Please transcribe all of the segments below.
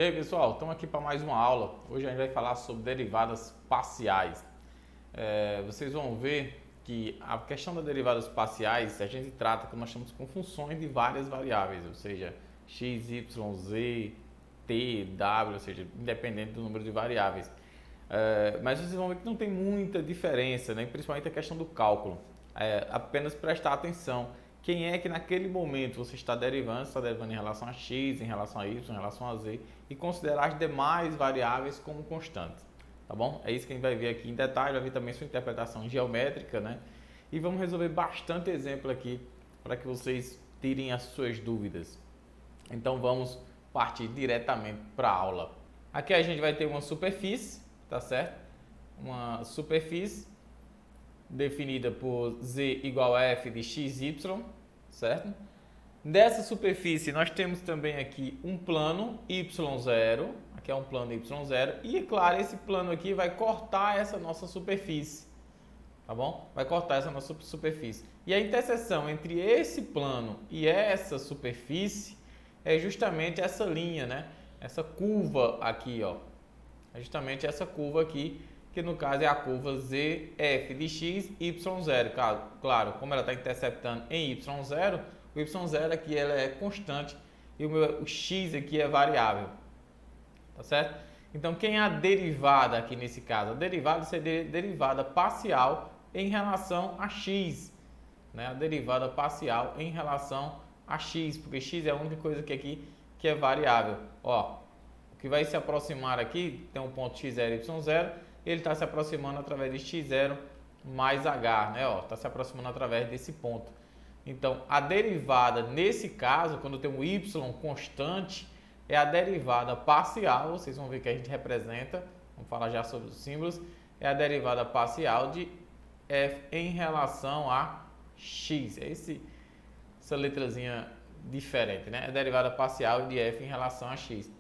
E aí pessoal, estamos aqui para mais uma aula. Hoje a gente vai falar sobre derivadas parciais. Vocês vão ver que a questão das derivadas parciais a gente trata quando nós estamos com funções de várias variáveis, ou seja, x, y, z, t, w, ou seja, independente do número de variáveis. Mas vocês vão ver que não tem muita diferença, né? Principalmente a questão do cálculo. Apenas prestar atenção. Quem é que naquele momento você está derivando em relação a x, em relação a y, em relação a z e considerar as demais variáveis como constantes, tá bom? É isso que a gente vai ver aqui em detalhe, vai ver também sua interpretação geométrica, né? E vamos resolver bastante exemplo aqui para que vocês tirem as suas dúvidas. Então vamos partir diretamente para a aula. Aqui a gente vai ter uma superfície, tá certo? Uma superfície definida por z igual a f de xy, certo? Dessa superfície nós temos também aqui um plano y0, aqui é um plano y0 e é claro, esse plano aqui vai cortar essa nossa superfície, tá bom? Vai cortar essa nossa superfície. E a interseção entre esse plano e essa superfície é justamente essa linha, né? Essa curva aqui, ó. É justamente essa curva aqui, que no caso é a curva ZF de x, y0. Claro, como ela está interceptando em y0, o y0 aqui ela é constante e o x aqui é variável. Tá certo? Então, quem é a derivada aqui nesse caso? A derivada seria derivada parcial em relação a x. Né? A derivada parcial em relação a x, porque x é a única coisa que aqui que é variável. Ó, o que vai se aproximar aqui, tem um ponto x0 e y0, ele está se aproximando através de x0 mais h, né? Está se aproximando através desse ponto. Então, a derivada, nesse caso, quando tem um y constante, é a derivada parcial, vocês vão ver que a gente representa, vamos falar já sobre os símbolos, é a derivada parcial de f em relação a x. É essa letrazinha diferente, né? É a derivada parcial de f em relação a x.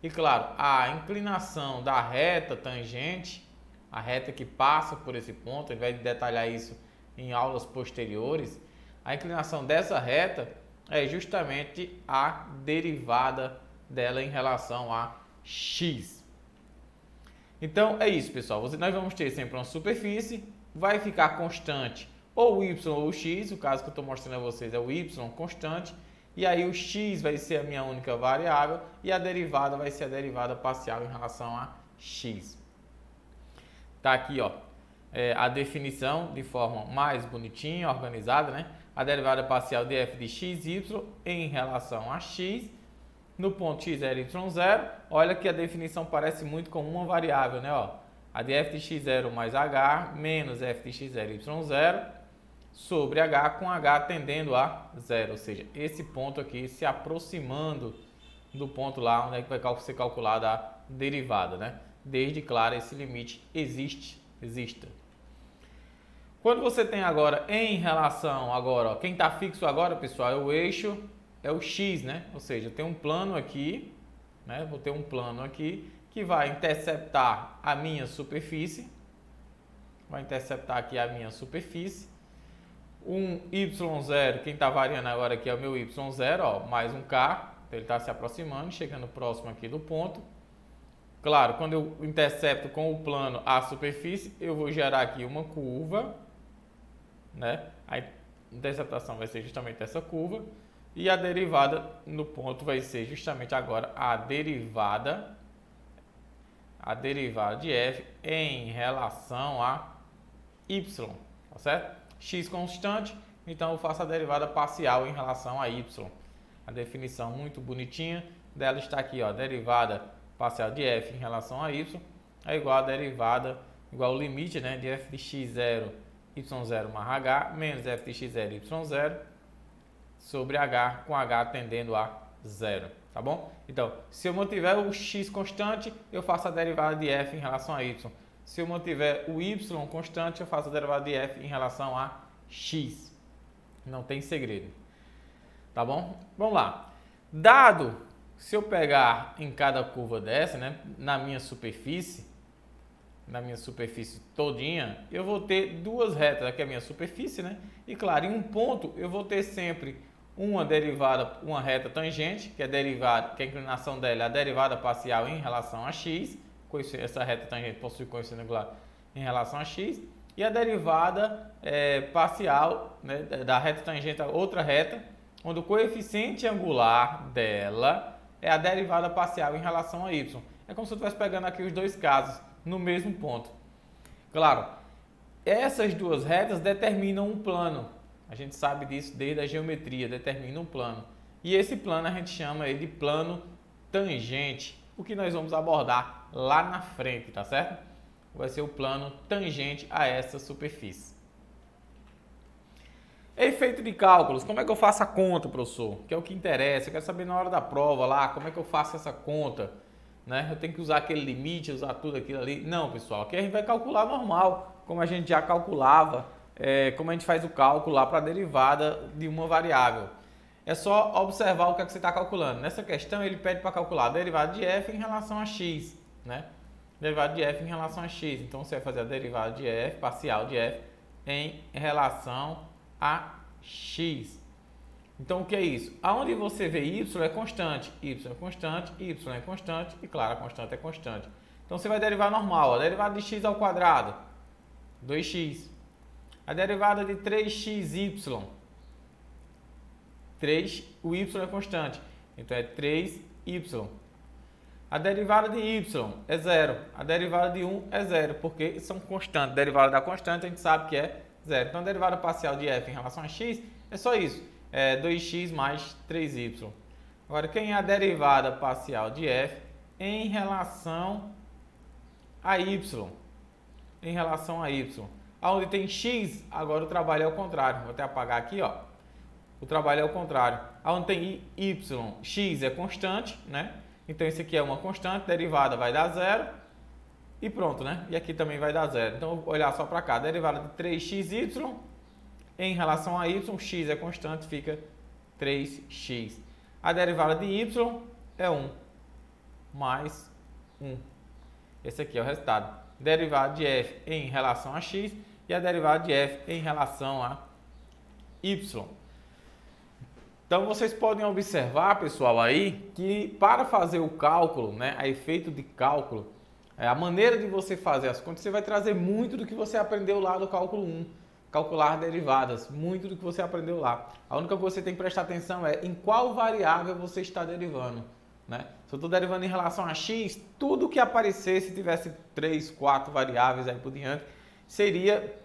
E claro, a inclinação da reta tangente, a reta que passa por esse ponto, a gente vai detalhar isso em aulas posteriores, a inclinação dessa reta é justamente a derivada dela em relação a x. Então é isso, pessoal. Nós vamos ter sempre uma superfície, vai ficar constante ou o y ou o x, o caso que eu estou mostrando a vocês é o y constante, e aí o x vai ser a minha única variável e a derivada vai ser a derivada parcial em relação a x. Tá aqui, ó, a definição de forma mais bonitinha, organizada, né? A derivada parcial de f de xy em relação a x no ponto x0 e y0. Olha que a definição parece muito com uma variável, né? Ó, a de f de x0 mais h menos f de x0 e y0 sobre h com h tendendo a zero, ou seja, esse ponto aqui se aproximando do ponto lá onde é que vai ser calculada a derivada, né? Desde, claro, esse limite exista. Quando você tem agora em relação, agora, ó, quem está fixo agora, pessoal, é o eixo, é o x, né? Ou seja, tem um plano aqui, né? Vou ter um plano aqui que vai interceptar a minha superfície, vai interceptar aqui a minha superfície. Um y0, quem está variando agora aqui é o meu y0, ó, mais um k, então ele está se aproximando, chegando próximo aqui do ponto. Claro, quando eu intercepto com o plano a superfície, eu vou gerar aqui uma curva, né? A interceptação vai ser justamente essa curva e a derivada no ponto vai ser justamente agora a derivada de f em relação a y, tá certo? X constante, então eu faço a derivada parcial em relação a y. A definição muito bonitinha dela está aqui, ó, derivada parcial de f em relação a y é igual a derivada, igual ao limite, né, de f de x0, y0 mais h menos f de x0, y0 sobre h com h tendendo a zero, tá bom? Então, se eu mantiver o x constante, eu faço a derivada de f em relação a y. Se eu mantiver o y constante, eu faço a derivada de f em relação a x. Não tem segredo. Tá bom? Vamos lá. Dado, se eu pegar em cada curva dessa, né, na minha superfície todinha, eu vou ter duas retas. Aqui é a minha superfície, né? E claro, em um ponto eu vou ter sempre uma reta tangente, que é derivada, que a inclinação dela é a derivada parcial em relação a x, essa reta tangente possui coeficiente angular em relação a x, e a derivada parcial, né, da reta tangente a outra reta, onde o coeficiente angular dela é a derivada parcial em relação a y. É como se eu estivesse pegando aqui os dois casos no mesmo ponto. Claro, essas duas retas determinam um plano. A gente sabe disso desde a geometria, determina um plano. E esse plano a gente chama ele de plano tangente, o que nós vamos abordar lá na frente, tá certo? Vai ser o plano tangente a essa superfície. Efeito de cálculos, como é que eu faço a conta, professor? Que é o que interessa, eu quero saber na hora da prova lá, como é que eu faço essa conta? Né? Eu tenho que usar aquele limite, usar tudo aquilo ali? Não, pessoal, aqui a gente vai calcular normal, como a gente já calculava, como a gente faz o cálculo lá para a derivada de uma variável. É só observar o que é que você está calculando. Nessa questão ele pede para calcular a derivada de f em relação a x, né? Derivada de f em relação a x. Então você vai fazer a derivada de f, parcial de f, em relação a x. Então o que é isso? Aonde você vê y é constante, y é constante, y é constante e claro, a constante é constante. Então você vai derivar normal, a derivada de x ao quadrado, 2x. A derivada de 3xy, 3, o y é constante, então é 3y. A derivada de y é 0, a derivada de 1 é 0, porque são constantes. A derivada da constante a gente sabe que é 0. Então a derivada parcial de f em relação a x é só isso, é 2x mais 3y. Agora, quem é a derivada parcial de f em relação a y? Em relação a y. Onde tem x, agora o trabalho é ao contrário. Vou até apagar aqui, ó. O trabalho é ao contrário. Onde tem y, x é constante, né? Então isso aqui é uma constante, derivada vai dar 0 e pronto, né? E aqui também vai dar 0. Então vou olhar só para cá, a derivada de 3xy em relação a y, x é constante, fica 3x. A derivada de y é 1 mais 1. Esse aqui é o resultado. Derivada de f em relação a x e a derivada de f em relação a y. Então vocês podem observar, pessoal, aí que para fazer o cálculo, né, a efeito de cálculo, a maneira de você fazer as contas, você vai trazer muito do que você aprendeu lá do cálculo 1, calcular derivadas, muito do que você aprendeu lá. A única coisa que você tem que prestar atenção é em qual variável você está derivando, né? Se eu estou derivando em relação a x, tudo que aparecer, se tivesse 3, 4 variáveis aí por diante, seria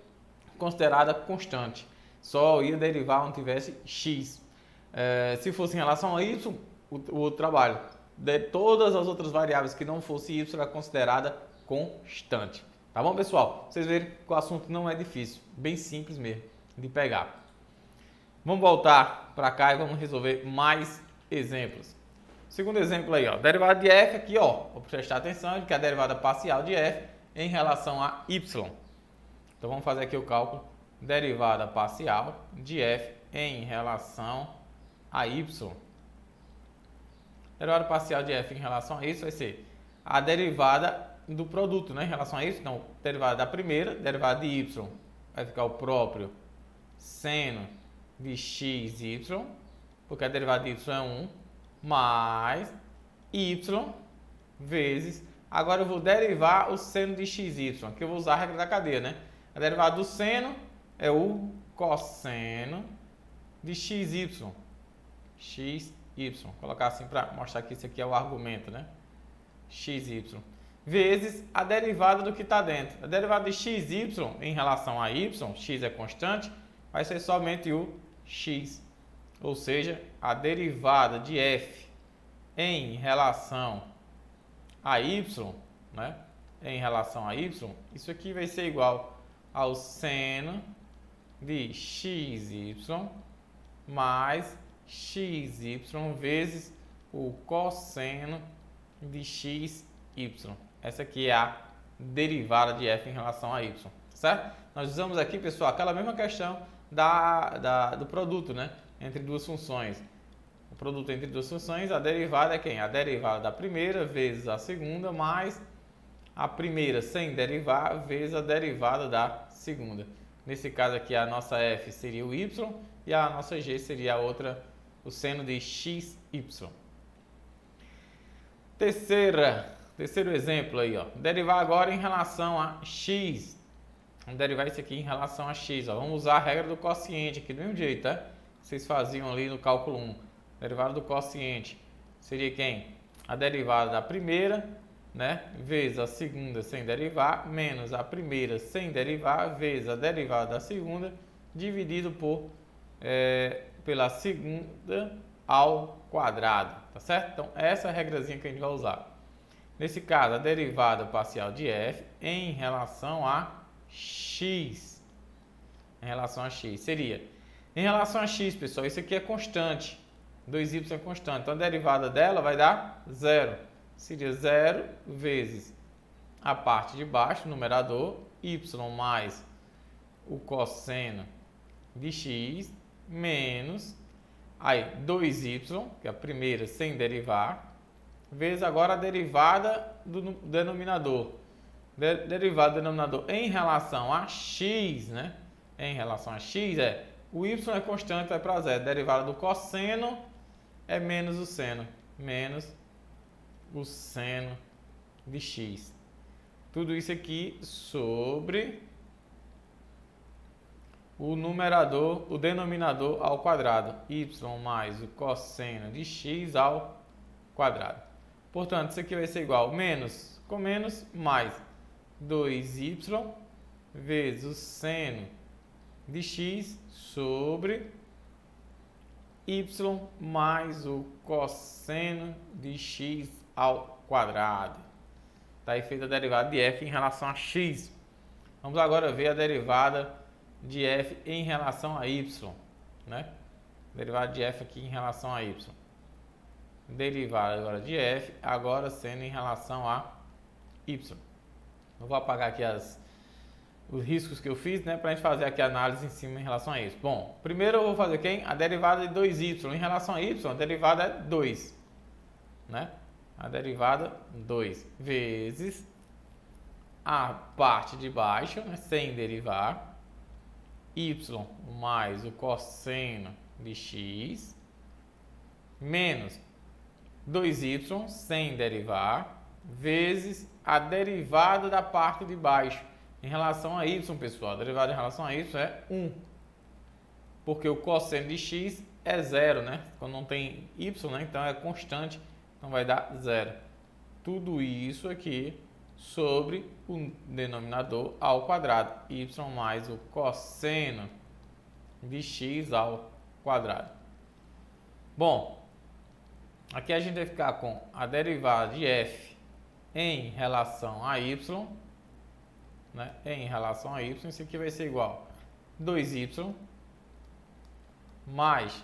considerada constante. Só ia derivar onde tivesse x. Se fosse em relação a y, o outro trabalho. De todas as outras variáveis que não fosse y era considerada constante. Tá bom, pessoal? Vocês verem que o assunto não é difícil, bem simples mesmo de pegar. Vamos voltar para cá e vamos resolver mais exemplos. Segundo exemplo aí, ó, derivada de f aqui, ó, vou prestar atenção que é a derivada parcial de f em relação a y. Então vamos fazer aqui o cálculo, derivada parcial de f em relação a y. Derivada parcial de f em relação a isso vai ser a derivada do produto, né? Em relação a isso, então, derivada da primeira, derivada de y, vai ficar o próprio seno de xy, porque a derivada de y é 1, mais y vezes, agora eu vou derivar o seno de xy, aqui eu vou usar a regra da cadeia, né? A derivada do seno é o cosseno de xy, vou colocar assim para mostrar que isso aqui é o argumento, né? xy, vezes a derivada do que está dentro. A derivada de xy em relação a y, x é constante, vai ser somente o x. Ou seja, a derivada de f em relação a y, né? Em relação a y, isso aqui vai ser igual ao seno de xy mais xy vezes o cosseno de xy. Essa aqui é a derivada de f em relação a y, certo? Nós usamos aqui, pessoal, aquela mesma questão do produto, né? Entre duas funções. O produto entre duas funções, a derivada é quem? A derivada da primeira vezes a segunda, mais a primeira sem derivar, vezes a derivada da segunda. Nesse caso aqui, a nossa f seria o y e a nossa g seria a outra o seno de xy. Terceiro exemplo aí, ó. Derivar agora em relação a x. Vamos derivar isso aqui em relação a x. Ó. Vamos usar a regra do quociente aqui do mesmo jeito, tá? Vocês faziam ali no cálculo 1. Derivada do quociente seria quem? A derivada da primeira, né? Vezes a segunda sem derivar, menos a primeira sem derivar, vezes a derivada da segunda, dividido pela segunda ao quadrado, tá certo? Então, essa é a regrazinha que a gente vai usar. Nesse caso, a derivada parcial de f em relação a x. Em relação a x. Seria, em relação a x, pessoal, isso aqui é constante. 2y é constante. Então, a derivada dela vai dar 0. Seria 0 vezes a parte de baixo, numerador, y mais o cosseno de x, menos aí 2y, que é a primeira sem derivar, vezes agora a derivada do denominador. Derivada do denominador em relação a x, né? Em relação a x o y é constante, vai para zero. Derivada do cosseno é menos o seno. Menos o seno de x. Tudo isso aqui sobre o numerador, o denominador ao quadrado. Y mais o cosseno de x ao quadrado. Portanto, isso aqui vai ser igual a menos com menos mais 2y vezes o seno de x sobre y mais o cosseno de x ao quadrado. Está aí feita a derivada de f em relação a x. Vamos agora ver a derivada de f em relação a y, né? Derivada de f aqui em relação a y. Derivada agora de f, agora sendo em relação a y. Eu vou apagar aqui os riscos que eu fiz, né, para a gente fazer aqui a análise em cima em relação a isso. Bom, primeiro eu vou fazer quem? A derivada de 2y. Em relação a y, a derivada é 2, né? A derivada 2 vezes a parte de baixo, né, sem derivar, y mais o cosseno de x, menos 2y sem derivar, vezes a derivada da parte de baixo. Em relação a y, pessoal, a derivada em relação a y é 1. Porque o cosseno de x é 0, né? Quando não tem y, né? Então é constante, então vai dar 0. Tudo isso aqui sobre o denominador ao quadrado. Y mais o cosseno de x ao quadrado. Bom, aqui a gente vai ficar com a derivada de f em relação a y, né? Em relação a y, isso aqui vai ser igual a 2y mais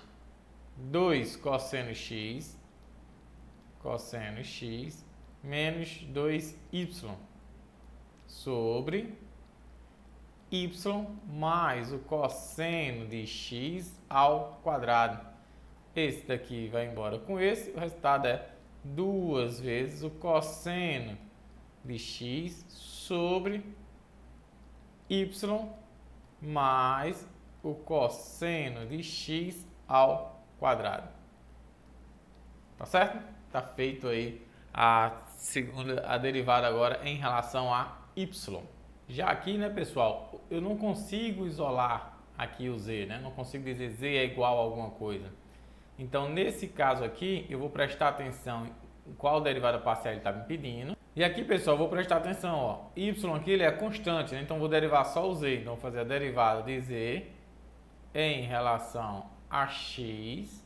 2 cosseno x menos 2y sobre y mais o cosseno de x ao quadrado. Esse daqui vai embora com esse, o resultado é 2 vezes o cosseno de x sobre y mais o cosseno de x ao quadrado. Tá certo? Tá feito aí a derivada agora em relação a y. Já aqui, né, pessoal, eu não consigo isolar aqui o z, né? Não consigo dizer z é igual a alguma coisa. Então, nesse caso aqui, eu vou prestar atenção em qual derivada parcial ele está me pedindo. E aqui, pessoal, eu vou prestar atenção, ó, y aqui ele é constante, né? Então vou derivar só o z. Então vou fazer a derivada de z em relação a x.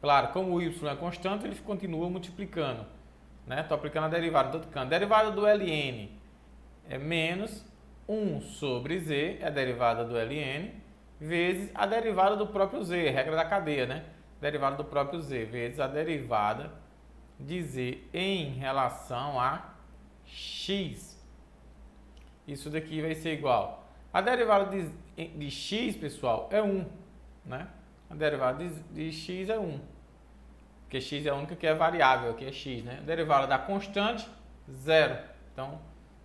Claro, como o y é constante, ele continua multiplicando, né? Estou aplicando a derivada do outro canto. Derivada do ln é menos 1 sobre z, é a derivada do ln, vezes a derivada do próprio z, regra da cadeia, né? Derivada do próprio z, vezes a derivada de z em relação a x. Isso daqui vai ser igual. A derivada de x, pessoal, é 1, né? A derivada de x é 1. Porque x é a única que é variável, aqui é x, né? A derivada da constante, 0. Então,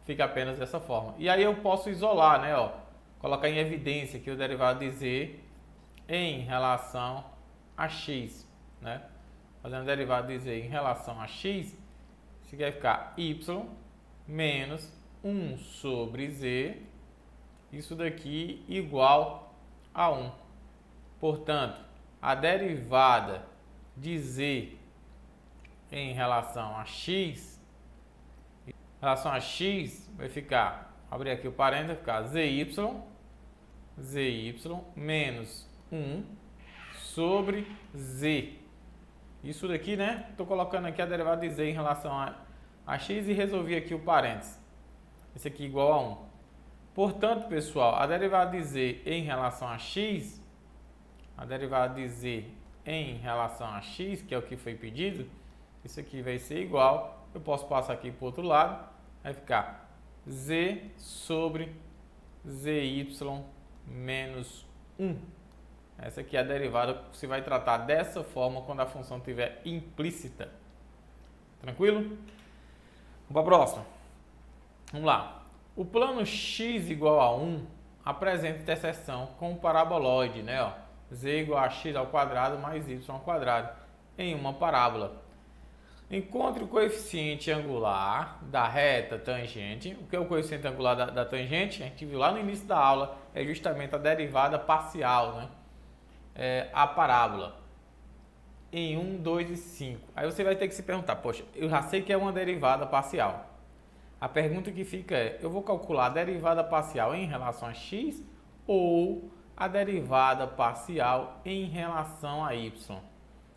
fica apenas dessa forma. E aí eu posso isolar, né? Ó, colocar em evidência aqui o derivado de z em relação a x, né? Fazendo a derivada de z em relação a x, isso aqui vai ficar y menos 1 sobre z, isso daqui igual a 1. Portanto, a derivada de z em relação a x vai ficar, abrir aqui o parênteses, vai ficar zy menos 1 sobre z. Isso daqui, né? Estou colocando aqui a derivada de z em relação a x e resolvi aqui o parênteses. Esse aqui igual a 1. Portanto, pessoal, a derivada de z em relação a x, que é o que foi pedido, isso aqui vai ser igual, eu posso passar aqui para o outro lado, vai ficar z sobre zy menos 1. Essa aqui é a derivada que você vai tratar dessa forma quando a função estiver implícita. Tranquilo? Vamos para a próxima. Vamos lá. O plano x igual a 1 apresenta interseção com o paraboloide, né? Ó, z igual a x ao quadrado mais y ao quadrado em uma parábola. Encontre o coeficiente angular da reta tangente. O que é o coeficiente angular da tangente? A gente viu lá no início da aula, é justamente a derivada parcial, né? A parábola em 1, 2 e 5. Aí você vai ter que se perguntar, poxa, eu já sei que é uma derivada parcial. A pergunta que fica é, eu vou calcular a derivada parcial em relação a x ou a derivada parcial em relação a y?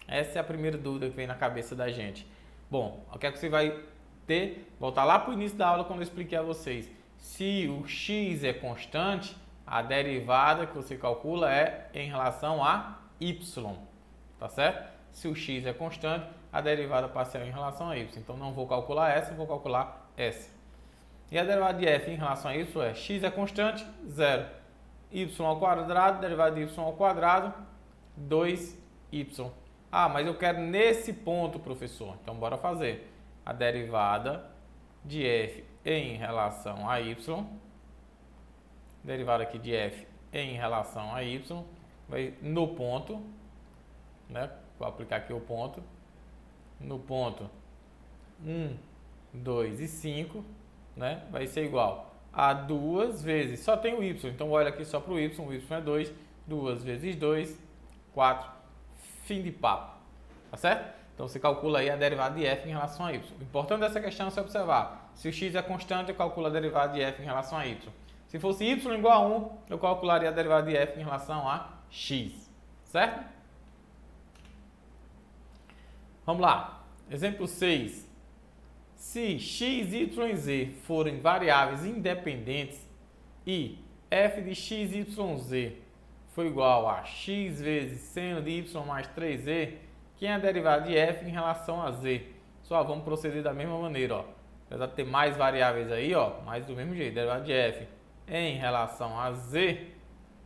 Essa é a primeira dúvida que vem na cabeça da gente. Bom, o que é que você vai ter? Voltar lá para o início da aula quando eu expliquei a vocês. Se o x é constante, a derivada que você calcula é em relação a y, tá certo? Se o x é constante, a derivada parcial é em relação a y. Então não vou calcular essa, vou calcular essa. E a derivada de f em relação a y é x é constante, 0. Y ao quadrado, derivada de y ao quadrado, 2y. Ah, mas eu quero nesse ponto, professor. Então bora fazer. A derivada de f em relação a y, derivada aqui de f em relação a y, vai no ponto, né? Vou aplicar aqui o ponto. No ponto 1, 2 e 5, né? Vai ser igual a 2 vezes, só tem o y, então olha aqui só para o y é 2, 2 vezes 2, 4, fim de papo, tá certo? Então você calcula aí a derivada de f em relação a y. O importante dessa questão é você observar, se o x é constante, eu calculo a derivada de f em relação a y. Se fosse y igual a 1, eu calcularia a derivada de f em relação a x, certo? Vamos lá, exemplo 6. Se x, y e z forem variáveis independentes e f de x, y, z for igual a x vezes seno de y mais 3z, quem é a derivada de f em relação a z? Só vamos proceder da mesma maneira, ó. Apesar de ter mais variáveis aí, ó, mas do mesmo jeito, derivada de f em relação a z,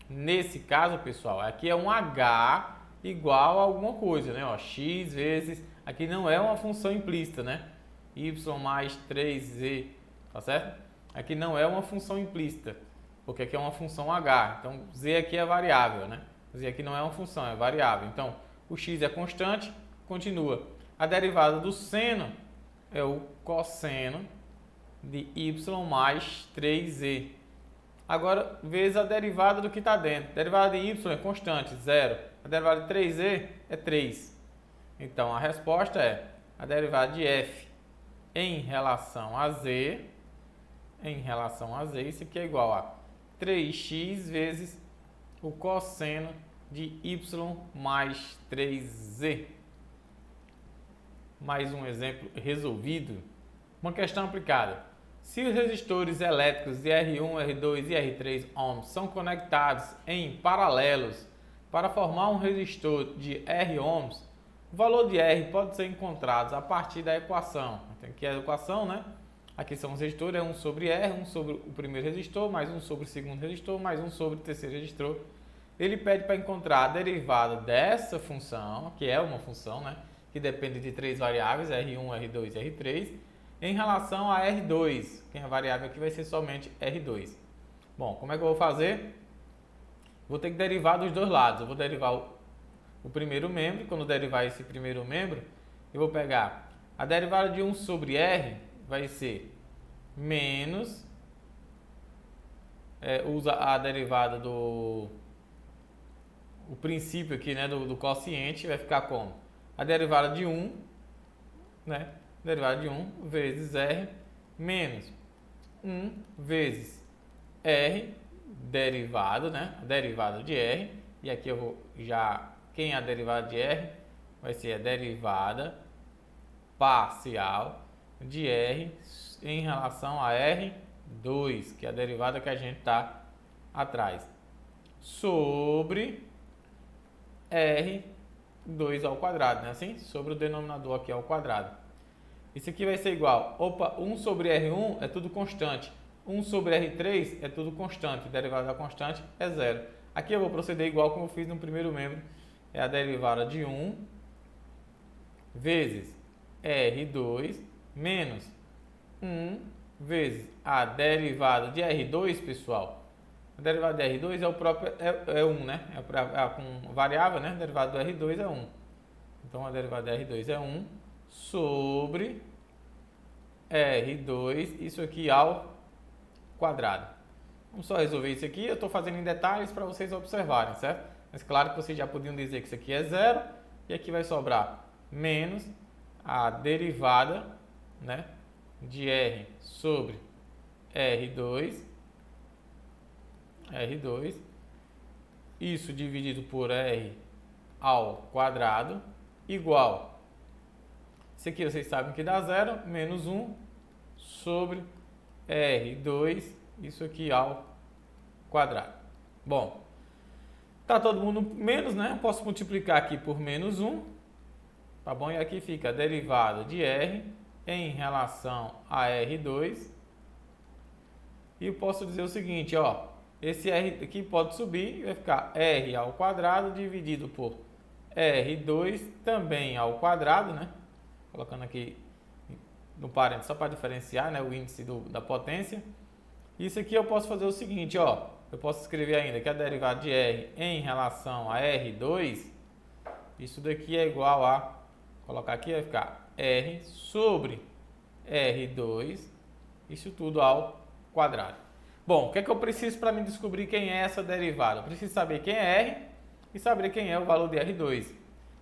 nesse caso, pessoal, aqui é um h igual a alguma coisa, né? Ó, x vezes, aqui não é uma função implícita, né? Y mais 3z, tá certo? Aqui não é uma função implícita, porque aqui é uma função h, então z aqui é variável, né? Z aqui não é uma função, é variável. Então, o x é constante, continua. A derivada do seno é o cosseno de y mais 3z. Agora, vezes a derivada do que está dentro. A derivada de y é constante, 0. A derivada de 3z é 3. Então, a resposta é a derivada de f em relação a z, isso aqui é igual a 3x vezes o cosseno de y mais 3z. Mais um exemplo resolvido. Uma questão aplicada. Se os resistores elétricos de R1, R2 e R3 ohms são conectados em paralelos para formar um resistor de R ohms, o valor de R pode ser encontrado a partir da equação. Tem aqui a equação, né? Aqui são os resistores, é 1 sobre R, 1 sobre o primeiro resistor, mais 1 sobre o segundo resistor, mais 1 sobre o terceiro resistor. Ele pede para encontrar a derivada dessa função, que é uma função, né? Que depende de três variáveis, R1, R2 e R3, em relação a R2, que a variável aqui vai ser somente R2. Bom, como é que eu vou fazer? Vou ter que derivar dos dois lados. Eu vou derivar o primeiro membro, e quando derivar esse primeiro membro, eu vou pegar a derivada de 1 sobre R, vai ser menos, usa a derivada do o princípio aqui, né, do quociente, vai ficar como? A derivada de 1, né, derivada de 1 vezes R, menos 1 vezes R, derivada, né, a derivada de R, e aqui eu vou quem é a derivada de R? Vai ser a derivada parcial de R em relação a R2, que é a derivada que a gente está atrás, sobre R2 ao quadrado, né? Assim, sobre o denominador aqui ao quadrado. Isso aqui vai ser igual, 1 sobre R1 é tudo constante, 1 sobre R3 é tudo constante, derivada da constante é zero. Aqui eu vou proceder igual como eu fiz no primeiro membro, é a derivada de 1 vezes R2 menos 1 vezes a derivada de R2, pessoal. A derivada de R2 é o próprio, é 1, né? Com variável, né? A derivada do R2 é 1. Então, a derivada de R2 é 1 sobre R2, isso aqui ao quadrado. Vamos só resolver isso aqui. Eu estou fazendo em detalhes para vocês observarem, certo? Mas claro que vocês já podiam dizer que isso aqui é zero. E aqui vai sobrar menos a derivada, né, de R sobre R2, isso dividido por R ao quadrado, igual, isso aqui vocês sabem que dá zero, menos 1 sobre R2, isso aqui ao quadrado. Bom, tá todo mundo menos, né? Eu posso multiplicar aqui por menos 1, tá bom? E aqui fica a derivada de R em relação a R2. E eu posso dizer o seguinte, ó, esse R aqui pode subir e vai ficar R ao quadrado dividido por R2 também ao quadrado, né? Colocando aqui no parênteses só para diferenciar, né, o índice da potência. Isso aqui eu posso fazer o seguinte, ó, eu posso escrever ainda que a derivada de R em relação a R2, isso daqui é igual a, colocar aqui vai ficar R sobre R2, isso tudo ao quadrado. Bom, o que é que eu preciso para me descobrir quem é essa derivada? Eu preciso saber quem é R e saber quem é o valor de R2.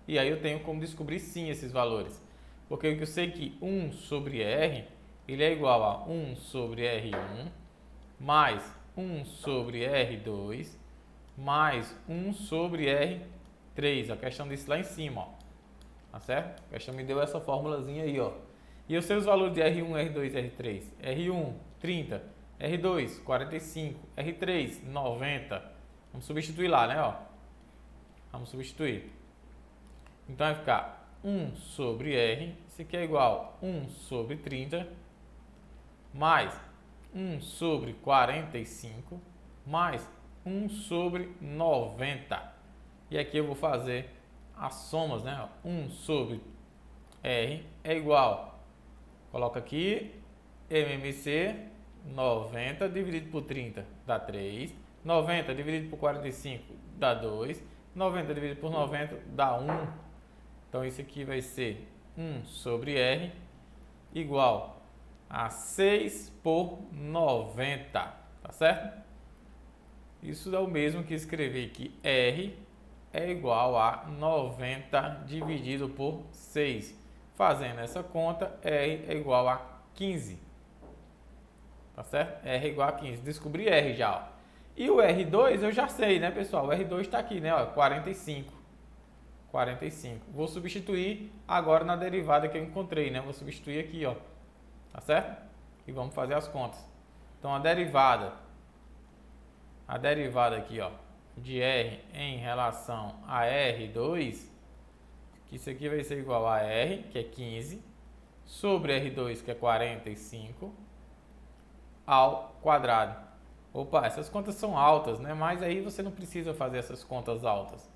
E aí eu tenho como descobrir sim esses valores. Porque eu sei que 1 sobre R, ele é igual a 1 sobre R1, mais 1 sobre R2, mais 1 sobre R3. A questão disso lá em cima, ó. Tá certo? A questão me deu essa formulazinha aí, ó. E eu sei os valores de R1, R2 e R3. R1, 30. R2, 45. R3, 90. Vamos substituir lá, né? Ó. Vamos substituir. Então vai ficar 1 sobre R. Isso aqui é igual a 1 sobre 30. Mais 1 sobre 45. Mais 1 sobre 90. E aqui eu vou fazer as somas, né? 1 sobre R é igual, coloca aqui, MMC, 90 dividido por 30 dá 3, 90 dividido por 45 dá 2, 90 dividido por 90 dá 1. Então isso aqui vai ser 1 sobre R igual a 6 por 90, tá certo? Isso é o mesmo que escrever que R é igual a 90 dividido por 6. Fazendo essa conta, R é igual a 15. Tá certo? R é igual a 15. Descobri R já, ó. E o R2 eu já sei, né, pessoal? O R2 está aqui, né? Ó, 45. 45. Vou substituir agora na derivada que eu encontrei, né? Vou substituir aqui, ó. Tá certo? E vamos fazer as contas. Então, a derivada aqui, ó, de R em relação a R2, que isso aqui vai ser igual a R, que é 15, sobre R2, que é 45, ao quadrado. Opa, essas contas são altas, né? Mas aí você não precisa fazer essas contas altas.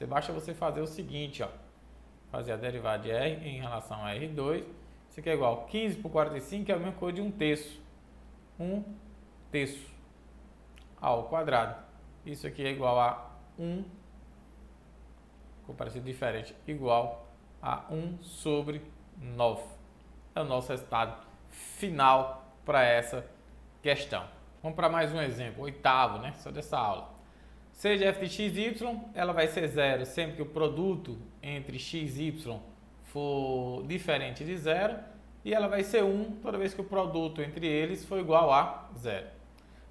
Basta você fazer o seguinte, ó. Fazer a derivada de R em relação a R2. Isso aqui é igual a 15 por 45, que é a mesma coisa de 1/3. 1/3 ao quadrado. Isso aqui é igual a 1 comparativo diferente igual a 1 sobre 9. É o nosso resultado final para essa questão. Vamos para mais um exemplo, oitavo, né? Só dessa aula. Seja f de x e y, ela vai ser zero sempre que o produto entre x e y for diferente de zero, e ela vai ser 1 toda vez que o produto entre eles for igual a zero.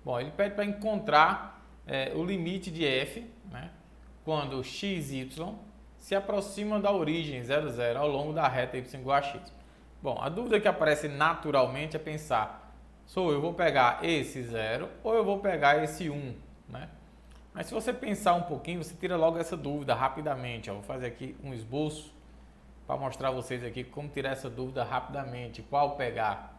Bom, ele pede para encontrar o limite de f, né, quando x e y se aproximam da origem 0, 0 ao longo da reta y igual a x. Bom, a dúvida que aparece naturalmente é pensar, eu vou pegar esse 0 ou eu vou pegar esse 1, né? Mas se você pensar um pouquinho, você tira logo essa dúvida rapidamente. Vou fazer aqui um esboço para mostrar a vocês aqui como tirar essa dúvida rapidamente, qual pegar.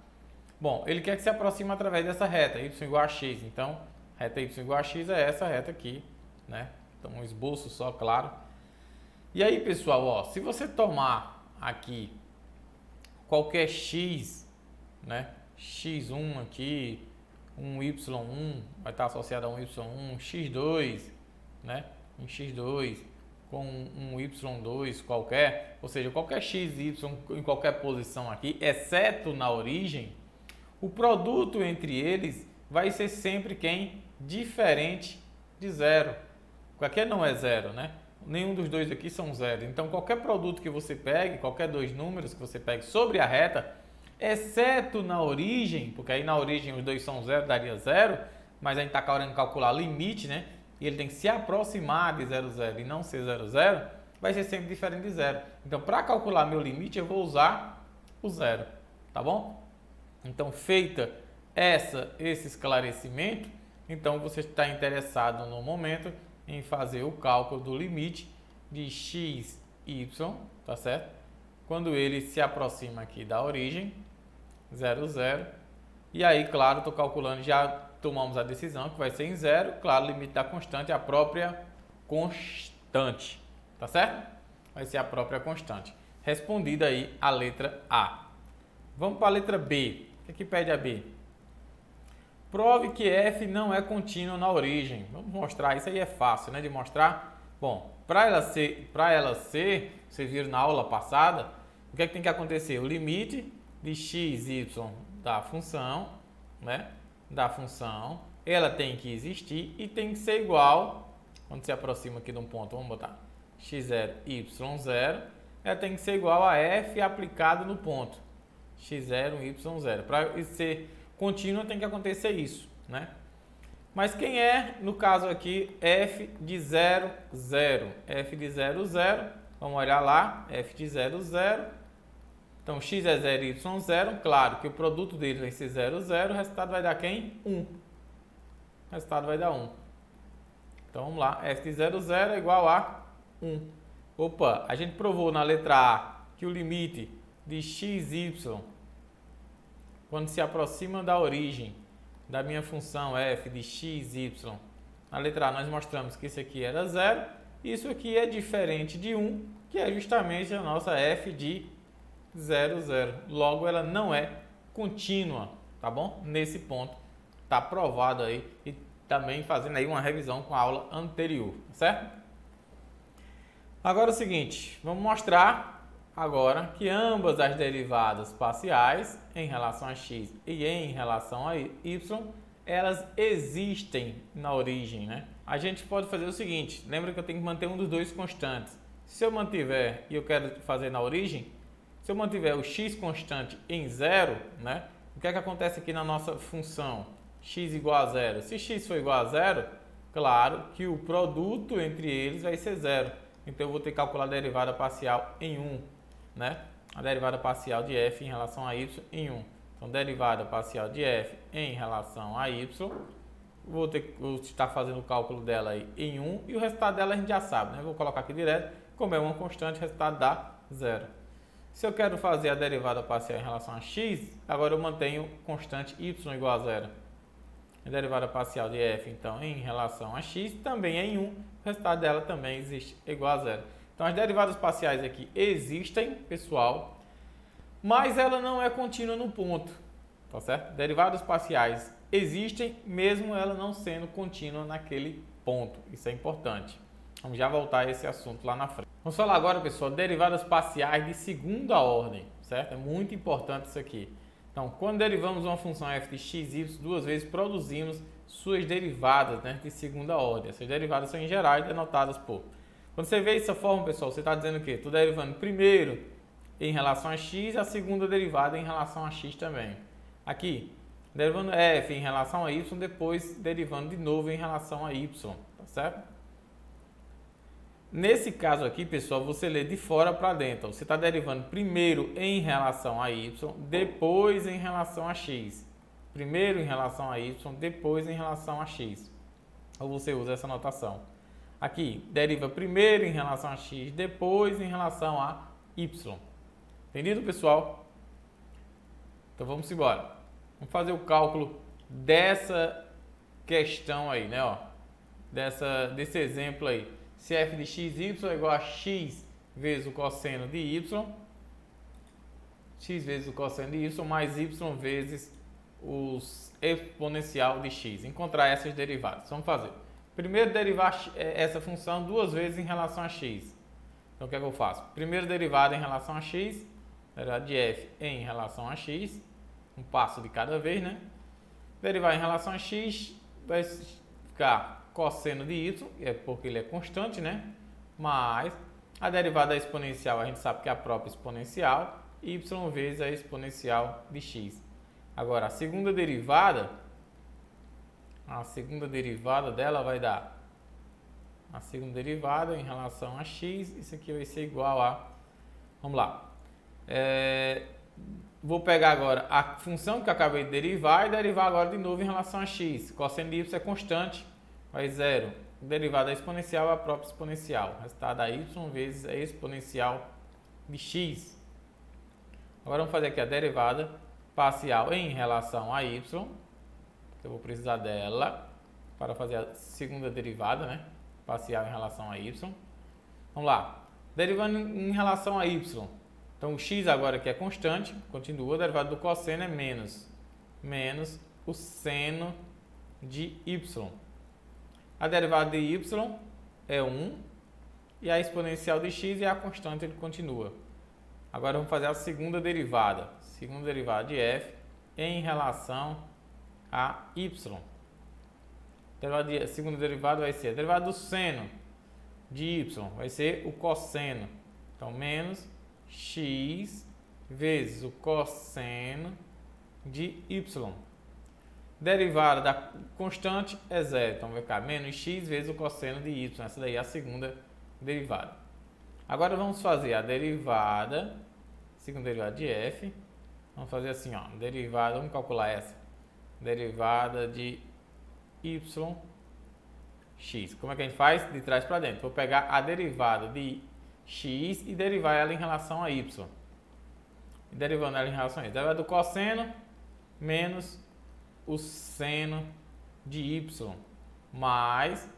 Bom, ele quer que se aproxime através dessa reta, y igual a x. Então, reta y igual a x é essa reta aqui, né? Então, um esboço só, claro. E aí, pessoal, ó, se você tomar aqui qualquer x, né? x1 aqui, um y1 vai estar associado a um y1, x2, né? Um x2 com um y2 qualquer, ou seja, qualquer x e y em qualquer posição aqui, exceto na origem, o produto entre eles vai ser sempre quem? Diferente de zero. Qualquer não é zero, né? Nenhum dos dois aqui são zero. Então, qualquer produto que você pegue, qualquer dois números que você pegue sobre a reta, exceto na origem, porque aí na origem os dois são zero, daria zero, mas a gente está querendo calcular limite, né? E ele tem que se aproximar de 0, 0 e não ser 0, 0, vai ser sempre diferente de zero. Então, para calcular meu limite, eu vou usar o zero, tá bom? Então, feita esse esclarecimento, então você está interessado no momento em fazer o cálculo do limite de x, y, tá certo? Quando ele se aproxima aqui da origem, 0, 0. E aí, claro, estou calculando, já tomamos a decisão que vai ser em zero. Claro, o limite da constante é a própria constante, tá certo? Vai ser a própria constante. Respondida aí a letra A. Vamos para a letra B. O que pede a B? Prove que f não é contínuo na origem. Vamos mostrar, isso aí é fácil, né, de mostrar. Bom, para ela ser, vocês viram na aula passada, o que é que tem que acontecer? O limite de x, y da função, né, ela tem que existir e tem que ser igual, quando se aproxima aqui de um ponto, vamos botar x0, y0, ela tem que ser igual a f aplicado no ponto, x0, y0. Para ser contínua tem que acontecer isso, né? Mas quem é, no caso aqui, f de 0, 0? F de 0, 0, vamos olhar lá, f de 0, 0. Então, x é 0 e y 0, claro que o produto deles vai ser 0, 0, o resultado vai dar quem? 1. O resultado vai dar 1. Então, vamos lá, f de 0, 0 é igual a 1. Opa, a gente provou na letra A que o limite de x, y, quando se aproxima da origem da minha função f de x, y, na letra A nós mostramos que isso aqui era 0, isso aqui é diferente de 1, que é justamente a nossa f de 0, 0. Logo, ela não é contínua, tá bom? Nesse ponto, tá provado aí e também fazendo aí uma revisão com a aula anterior, certo? Agora é o seguinte, vamos mostrar agora que ambas as derivadas parciais em relação a x e em relação a y, elas existem na origem, né? A gente pode fazer o seguinte, lembra que eu tenho que manter um dos dois constantes. Se eu mantiver e eu quero fazer na origem, se eu mantiver o x constante em 0, né? O que é que acontece aqui na nossa função? X igual a 0. Se x for igual a 0, claro que o produto entre eles vai ser 0. Então eu vou ter que calcular a derivada parcial em 1, né? A derivada parcial de f em relação a y em 1. Então, derivada parcial de f em relação a y, vou estar fazendo o cálculo dela aí em 1 e o resultado dela a gente já sabe, né? Vou colocar aqui direto, como é uma constante, o resultado dá 0. Se eu quero fazer a derivada parcial em relação a x, agora eu mantenho constante y igual a 0. A derivada parcial de f, então, em relação a x, também é em 1, o resultado dela também existe igual a 0. Então, as derivadas parciais aqui existem, pessoal, mas ela não é contínua no ponto, tá certo? Derivadas parciais existem, mesmo ela não sendo contínua naquele ponto. Isso é importante. Vamos já voltar a esse assunto lá na frente. Vamos falar agora, pessoal, derivadas parciais de segunda ordem, certo? É muito importante isso aqui. Então, quando derivamos uma função f de x, y, duas vezes produzimos suas derivadas, né, de segunda ordem. Essas derivadas são em geral denotadas por. Quando você vê dessa forma, pessoal, você está dizendo o quê? Estou derivando primeiro em relação a x, a segunda derivada em relação a x também. Aqui, derivando f em relação a y, depois derivando de novo em relação a y, tá certo? Nesse caso aqui, pessoal, você lê de fora para dentro. Você está derivando primeiro em relação a y, depois em relação a x. Primeiro em relação a y, depois em relação a x. Ou você usa essa notação. Aqui, deriva primeiro em relação a x, depois em relação a y. Entendido, pessoal? Então vamos embora. Vamos fazer o cálculo dessa questão aí, né? Ó, desse exemplo aí. Se f de x, y é igual a x vezes o cosseno de y, x vezes o cosseno de y mais y vezes o exponencial de x. Encontrar essas derivadas. Vamos fazer. Primeiro, derivar essa função duas vezes em relação a x. Então, o que é que eu faço? Primeiro, derivada em relação a x, derivada de f em relação a x, um passo de cada vez, né? Derivar em relação a x vai ficar cosseno de y, é porque ele é constante, né? Mais a derivada exponencial, a gente sabe que é a própria exponencial, y vezes a exponencial de x. Agora, a segunda derivada dela vai dar a segunda derivada em relação a x, isso aqui vai ser igual a, vamos lá, vou pegar agora a função que eu acabei de derivar e derivar agora de novo em relação a x. Cosseno de y é constante, vai zero. Derivada exponencial é a própria exponencial. Resultado a y vezes a exponencial de x. Agora vamos fazer aqui a derivada parcial em relação a y. Eu vou precisar dela para fazer a segunda derivada, né? Parcial em relação a y. Vamos lá. Derivando em relação a y. Então, o x agora que é constante, continua. A derivada do cosseno é menos o seno de y. A derivada de y é 1 e a exponencial de x é a constante, ele continua. Agora vamos fazer a segunda derivada. Segunda derivada de f em relação a y. A segunda derivada vai ser a derivada do seno de y, vai ser o cosseno. Então, menos x vezes o cosseno de y. Derivada da constante é zero, então vai ficar menos x vezes o cosseno de y. Essa daí é a segunda derivada. Agora vamos fazer a derivada, segunda derivada de f. Vamos fazer assim, ó, derivada, vamos calcular essa. Derivada de yx. Como é que a gente faz? De trás para dentro. Vou pegar a derivada de x e derivar ela em relação a y. E derivando ela em relação a y. Derivada do cosseno menos o seno de y mais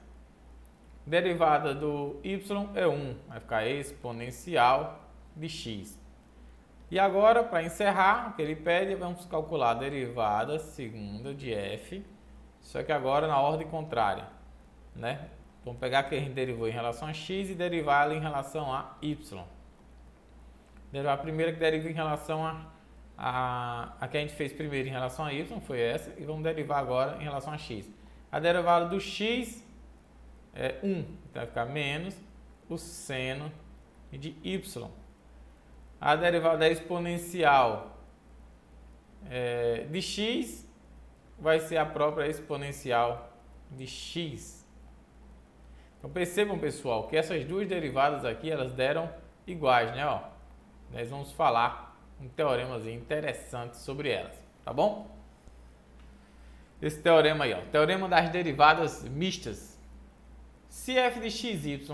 derivada do y é 1, vai ficar exponencial de x. E agora, para encerrar, o que ele pede, vamos calcular a derivada segunda de f, só que agora na ordem contrária, né? Vamos pegar que a gente derivou em relação a x e derivar ela em relação a y. Derivar a primeira que deriva em relação a que a gente fez primeiro em relação a y, foi essa, e vamos derivar agora em relação a x. A derivada do x é 1, então vai ficar menos o seno de y. A derivada da exponencial de x vai ser a própria exponencial de x. Então percebam, pessoal, que essas duas derivadas aqui, elas deram iguais, né? Ó, nós vamos falar um teoremazinho interessante sobre elas, tá bom? Esse teorema aí, ó, teorema das derivadas mistas. Se f de xy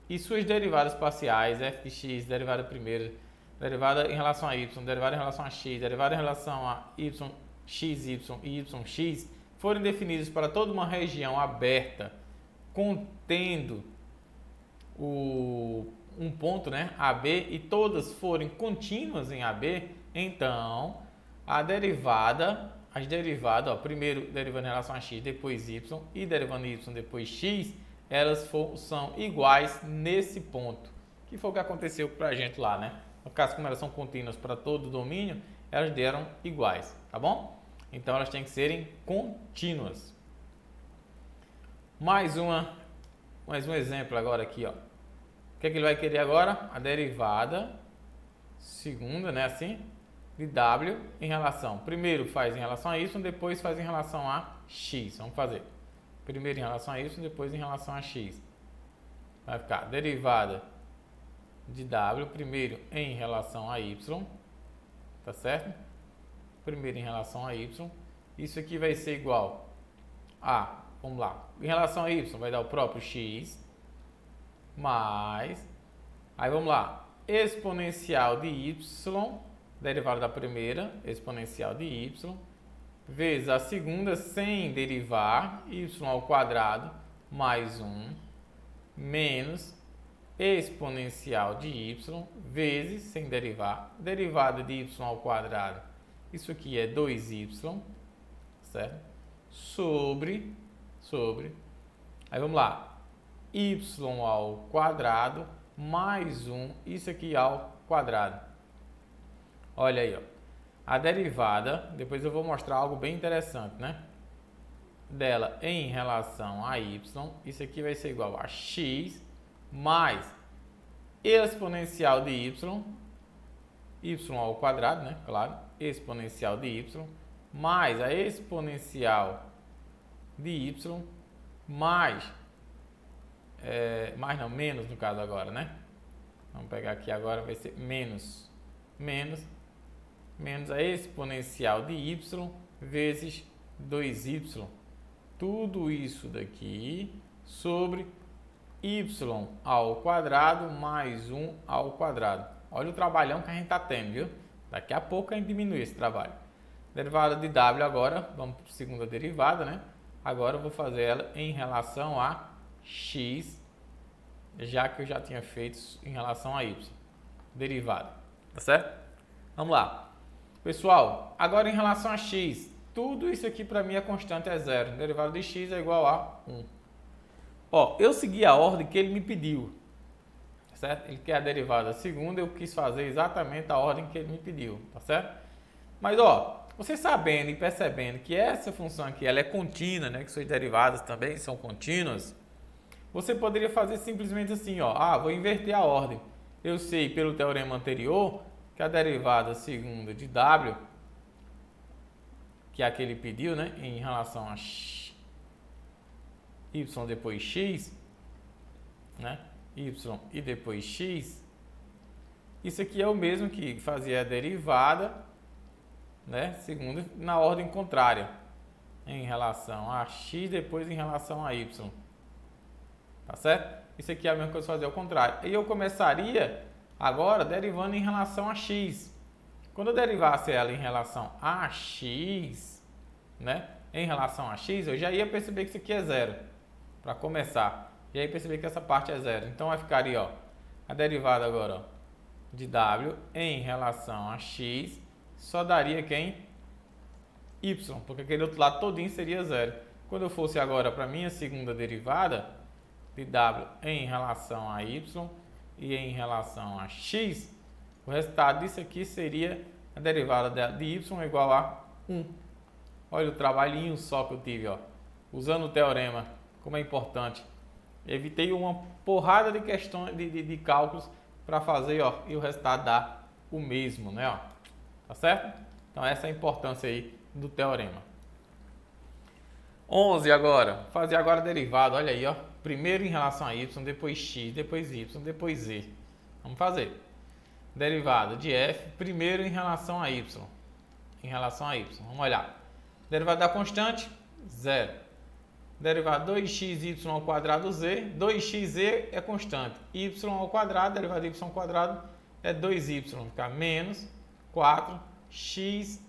e suas derivadas parciais, f de x, derivada primeira, derivada em relação a y, derivada em relação a x, derivada em relação a y, xy e yx, forem definidos para toda uma região aberta, contendo um ponto, né, AB, e todas forem contínuas em AB, então as derivadas, ó, primeiro derivando em relação a x, depois y, e derivando y, depois x, são iguais nesse ponto, que foi o que aconteceu para a gente lá, né? No caso, como elas são contínuas para todo o domínio, elas deram iguais, tá bom? Então, elas têm que serem contínuas. Mais um exemplo agora aqui, ó. O que é que ele vai querer agora? A derivada segunda, né, assim, de w em relação. Primeiro faz em relação a y, depois faz em relação a x. Vamos fazer. Primeiro em relação a y, depois em relação a x. Vai ficar derivada de w, primeiro em relação a y, tá certo? Primeiro em relação a y. Isso aqui vai ser igual a, vamos lá, em relação a y vai dar o próprio x, mais, aí vamos lá, exponencial de y, derivada da primeira, exponencial de y, vezes a segunda sem derivar, y ao quadrado, mais 1, menos exponencial de y, vezes, sem derivar, derivada de y ao quadrado, isso aqui é 2y, certo? Sobre, aí vamos lá, y ao quadrado, mais 1, isso aqui ao quadrado. Olha aí, ó. A derivada, depois eu vou mostrar algo bem interessante, né? Dela em relação a y, isso aqui vai ser igual a x mais exponencial de y ao quadrado, né? Claro, exponencial de y, mais a exponencial de y, menos no caso agora, né? Vamos pegar aqui agora, vai ser menos a exponencial de y vezes 2y. Tudo isso daqui sobre y ao quadrado mais 1 ao quadrado. Olha o trabalhão que a gente está tendo, viu? Daqui a pouco a gente diminui esse trabalho. Derivada de w agora, vamos para a segunda derivada, né? Agora eu vou fazer ela em relação a x, já que eu já tinha feito em relação a y. Derivada, tá certo? Vamos lá. Pessoal, agora em relação a x, tudo isso aqui para mim é constante, é zero. Derivada de x é igual a 1. Ó, eu segui a ordem que ele me pediu, certo? Ele quer a derivada segunda, eu quis fazer exatamente a ordem que ele me pediu, tá certo? Mas, ó, você sabendo e percebendo que essa função aqui ela é contínua, né? Que suas derivadas também são contínuas, você poderia fazer simplesmente assim, ó. Vou inverter a ordem. Eu sei pelo teorema anterior que a derivada segunda de w, que é a que ele pediu, né? Em relação a y depois x, né? Y e depois x. Isso aqui é o mesmo que fazia a derivada, né? Segunda na ordem contrária, em relação a x, depois em relação a y. Tá certo? Isso aqui é a mesma coisa que fazer ao contrário. E eu começaria agora derivando em relação a x. Quando eu derivasse ela em relação a x, né? Em relação a x, eu já ia perceber que isso aqui é zero. Para começar. E aí perceber que essa parte é zero. Então vai ficar aí, ó, a derivada agora, ó, de w em relação a x só daria quem? Y, porque aquele outro lado todinho seria zero. Quando eu fosse agora para a minha segunda derivada de w em relação a y e em relação a x, o resultado disso aqui seria a derivada de y igual a 1. Olha o trabalhinho só que eu tive, ó, usando o teorema, como é importante. Evitei uma porrada de questões de cálculos para fazer, ó, e o resultado dá o mesmo, né, ó. Tá certo? Então essa é a importância aí do teorema. 11 agora, fazer agora a derivada, olha aí, ó. Primeiro em relação a y, depois x, depois y, depois z. Vamos fazer. Derivada de f, primeiro em relação a y. Em relação a y, vamos olhar. Derivada da constante, zero. Derivada 2xy ao quadrado z, 2xz é constante. Y ao quadrado, derivada de y ao quadrado é 2y, vai ficar menos 4xyz.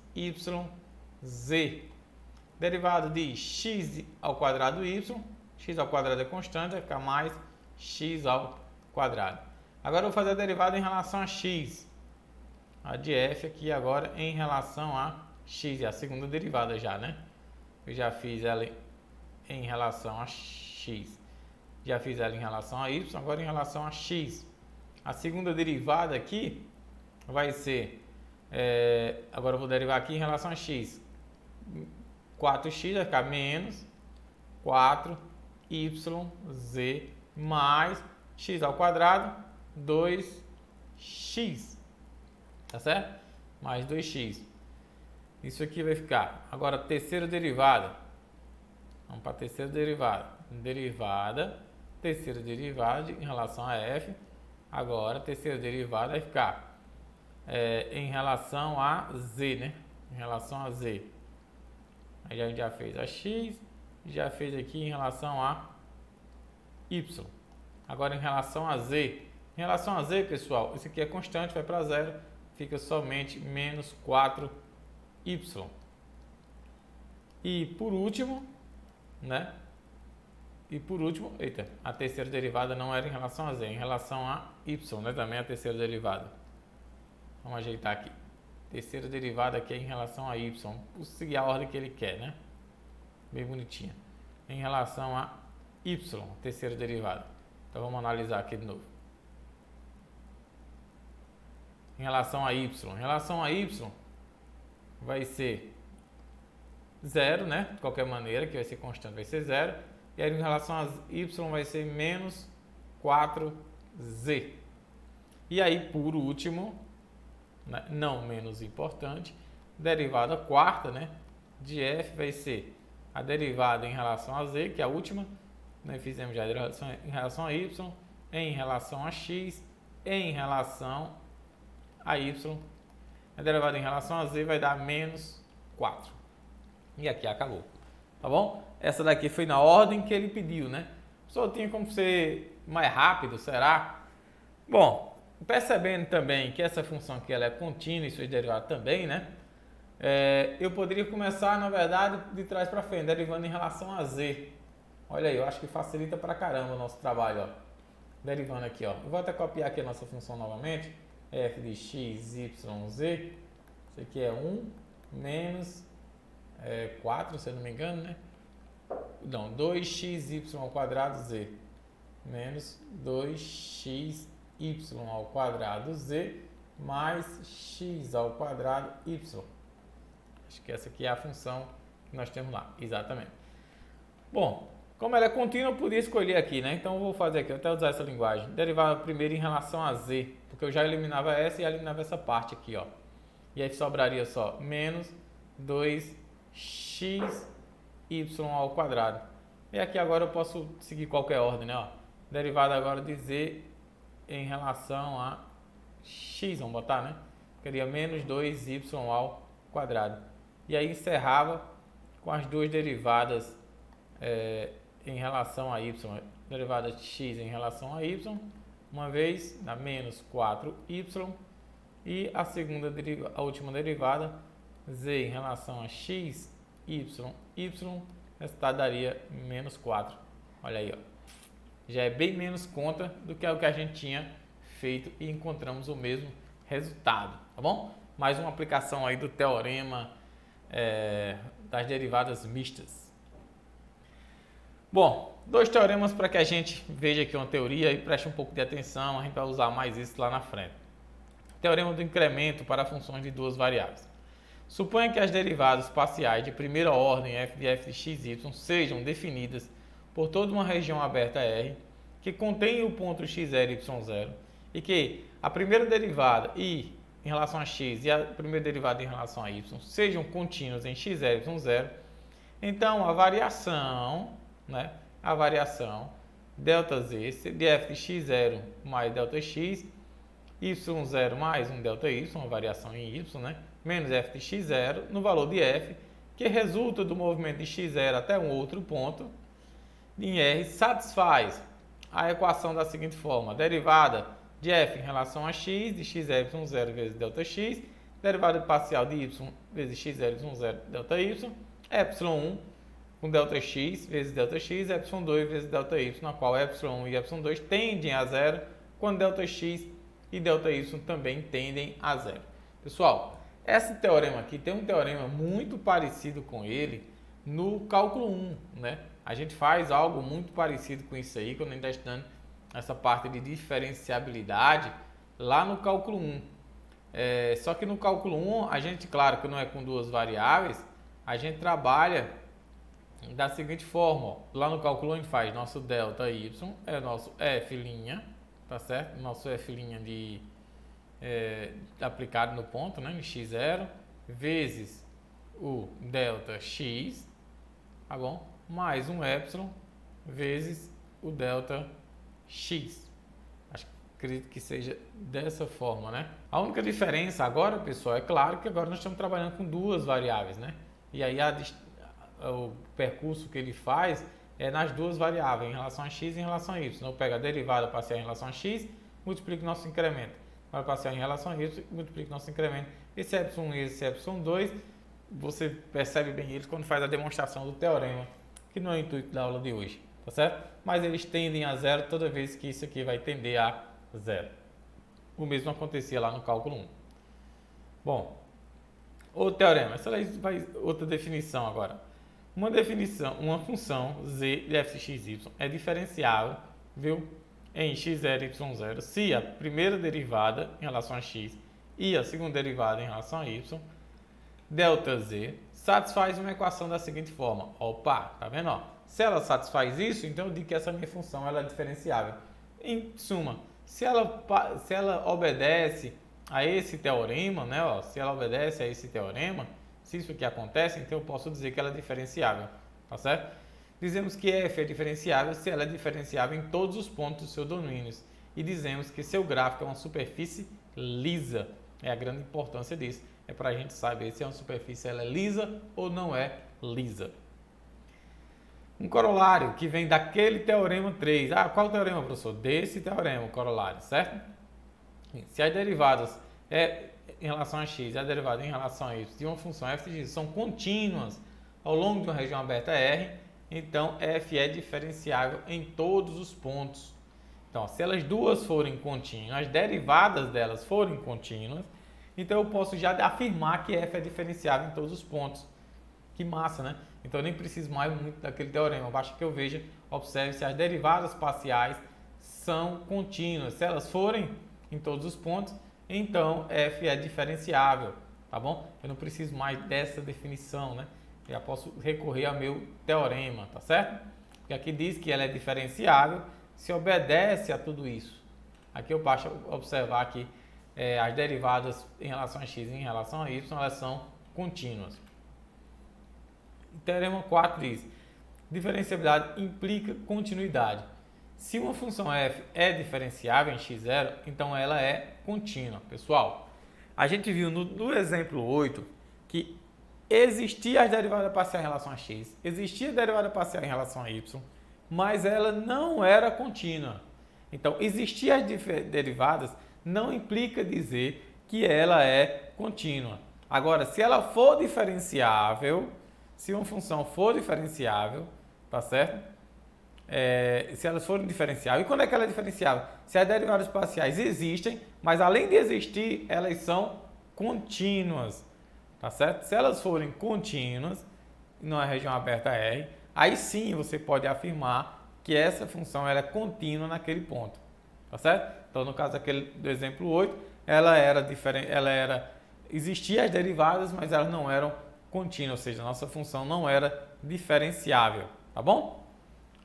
Derivada de x ao quadrado y, x ao quadrado é constante, vai ficar mais x ao quadrado. Agora eu vou fazer a derivada em relação a x. A de f aqui agora em relação a x, é a segunda derivada já, né? Eu já fiz ela em relação a x. Já fiz ela em relação a y, agora em relação a x. A segunda derivada aqui vai ser, agora eu vou derivar aqui em relação a x. 4x vai ficar menos 4yz mais x ao quadrado, 2x, tá certo? Mais 2x. Isso aqui vai ficar. Agora, terceira derivada. Vamos para a terceira derivada. Terceira derivada em relação a f. Agora, terceira derivada vai ficar em relação a z, né? Em relação a z. Aí a gente já fez a x, já fez aqui em relação a y. Agora, em relação a z. Em relação a z, pessoal, isso aqui é constante, vai para zero. Fica somente menos 4y. E por último, né? Eita, a terceira derivada não era em relação a z, em relação a y, né? Também a terceira derivada. Vamos ajeitar aqui. Terceira derivada aqui é em relação a y. Vou seguir a ordem que ele quer, né? Bem bonitinha. Em relação a y, terceira derivada. Então vamos analisar aqui de novo. Em relação a y. Em relação a y, vai ser 0, né? De qualquer maneira, que vai ser constante, vai ser 0. E aí, em relação a y, vai ser menos 4z. E aí, por último, né? Não menos importante, derivada quarta, né? De f vai ser a derivada em relação a z, que é a última. Nós fizemos já a derivação em relação a y, em relação a x, em relação a y. A derivada em relação a z vai dar menos 4. E aqui acabou. Tá bom? Essa daqui foi na ordem que ele pediu, né? Só tinha como ser mais rápido, será? Bom, percebendo também que essa função aqui ela é contínua e suas derivadas também, né? Eu poderia começar, na verdade, de trás para frente, derivando em relação a z. Olha aí, eu acho que facilita pra caramba o nosso trabalho, ó. Derivando aqui, ó. Eu vou até copiar aqui a nossa função novamente. F de x, y, z. Isso aqui é 1 menos 4, se eu não me engano, né? Não, 2xy ao quadrado z menos 2xy ao quadrado z mais x ao quadrado y. Acho que essa aqui é a função que nós temos lá, exatamente. Bom, como ela é contínua, eu podia escolher aqui, né? Então eu vou fazer aqui, eu até usar essa linguagem. Derivada primeiro em relação a z, porque eu já eliminava essa e eliminava essa parte aqui, ó. E aí sobraria só menos 2xy ao quadrado. E aqui agora eu posso seguir qualquer ordem, né? Ó. Derivada agora de z em relação a x, vamos botar, né? Seria menos 2y ao quadrado. E aí encerrava com as duas derivadas em relação a y. Derivada de x em relação a y, uma vez dá menos 4y. E a segunda a última derivada, z em relação a x, y, resultado daria menos 4. Olha aí, ó. Já é bem menos conta do que o que a gente tinha feito e encontramos o mesmo resultado, tá bom? Mais uma aplicação aí do teorema das derivadas mistas. Bom, dois teoremas para que a gente veja aqui uma teoria e preste um pouco de atenção, a gente vai usar mais isso lá na frente. Teorema do incremento para funções de duas variáveis. Suponha que as derivadas parciais de primeira ordem f de x, y sejam definidas por toda uma região aberta R que contém o ponto x0 e y0 e que a primeira derivada em relação a x e a primeira derivada em relação a y sejam contínuas em x0 e y0, então a variação, né, ΔZ de f de x0 mais ΔX, y0 mais um ΔY, uma variação em y, né, menos f de x0 no valor de f, que resulta do movimento de x0 até um outro ponto em R, satisfaz a equação da seguinte forma: derivada de f em relação a x, de x0 y0 vezes ΔX, derivada parcial de y vezes x0 y0 ΔY, ε1 com ΔX vezes ΔX, ε2 vezes ΔY, na qual ε1 e ε2 tendem a zero, quando ΔX e ΔY também tendem a zero. Pessoal, esse teorema aqui tem um teorema muito parecido com ele, no cálculo 1, né? A gente faz algo muito parecido com isso aí quando a gente está estudando essa parte de diferenciabilidade lá no cálculo 1. Só que no cálculo 1, a gente, claro que não é com duas variáveis, a gente trabalha da seguinte forma, ó. Lá no cálculo 1 a gente faz nosso ΔY, é nosso F', tá certo? Nosso F' aplicado no ponto, né, em x0, vezes o ΔX, tá bom? Mais um Y vezes o ΔX. Acredito que seja dessa forma, né? A única diferença agora, pessoal, é claro que agora nós estamos trabalhando com duas variáveis, né? E aí o percurso que ele faz é nas duas variáveis, em relação a x e em relação a y. Então, eu pego a derivada parcial em relação a x, multiplico o nosso incremento. Para parcial em relação a y, multiplico o nosso incremento. Esse y1 e esse y2, você percebe bem eles quando faz a demonstração do teorema, que não é o intuito da aula de hoje, tá certo? Mas eles tendem a zero toda vez que isso aqui vai tender a zero. O mesmo acontecia lá no cálculo 1. Bom, o teorema, essa vai outra definição agora. Uma função z de f(x,y) é diferenciável, viu, em x0 e y0 se a primeira derivada em relação a x e a segunda derivada em relação a y, ΔZ, satisfaz uma equação da seguinte forma. Opa, tá vendo? Ó? Se ela satisfaz isso, então eu digo que essa minha função ela é diferenciável. Em suma, se ela obedece a esse teorema, né? Ó, se ela obedece a esse teorema, se isso aqui acontece, então eu posso dizer que ela é diferenciável, tá certo? Dizemos que f é diferenciável se ela é diferenciável em todos os pontos dos seus domínios e dizemos que seu gráfico é uma superfície lisa. É a grande importância disso, é para a gente saber se é uma superfície ela é lisa ou não é lisa. Um corolário que vem daquele teorema 3. Ah, qual teorema, professor? Desse teorema, o corolário, certo? Se as derivadas em relação a x e a derivada em relação a y de uma função f de x são contínuas ao longo de uma região aberta R, então f é diferenciável em todos os pontos. Então, se elas duas forem contínuas, as derivadas delas forem contínuas, então eu posso já afirmar que f é diferenciável em todos os pontos. Que massa, né? Então eu nem preciso mais muito daquele teorema, basta que eu veja, observe se as derivadas parciais são contínuas. Se elas forem em todos os pontos, então f é diferenciável, tá bom? Eu não preciso mais dessa definição, né? Eu já posso recorrer ao meu teorema, tá certo? Porque aqui diz que ela é diferenciável se obedece a tudo isso. Aqui eu basta observar que as derivadas em relação a x e em relação a y, elas são contínuas. O teorema 4 diz: diferenciabilidade implica continuidade. Se uma função f é diferenciável em x0, então ela é contínua. Pessoal, a gente viu no exemplo 8 que existia a derivada parcial em relação a x, existia a derivada parcial em relação a y, mas ela não era contínua. Então, existir as derivadas não implica dizer que ela é contínua. Agora, se ela for diferenciável, se uma função for diferenciável, tá certo? Se elas forem diferenciáveis, e quando é que ela é diferenciável? Se as derivadas parciais existem, mas além de existir, elas são contínuas, tá certo? Se elas forem contínuas, numa região aberta R, aí sim você pode afirmar que essa função ela é contínua naquele ponto, tá certo? Então, no caso do exemplo 8, existiam as derivadas, mas elas não eram contínuas, ou seja, a nossa função não era diferenciável, tá bom?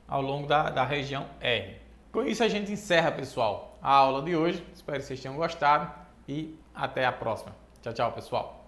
Ao longo da região R. Com isso a gente encerra, pessoal, a aula de hoje. Espero que vocês tenham gostado e até a próxima. Tchau, tchau, pessoal.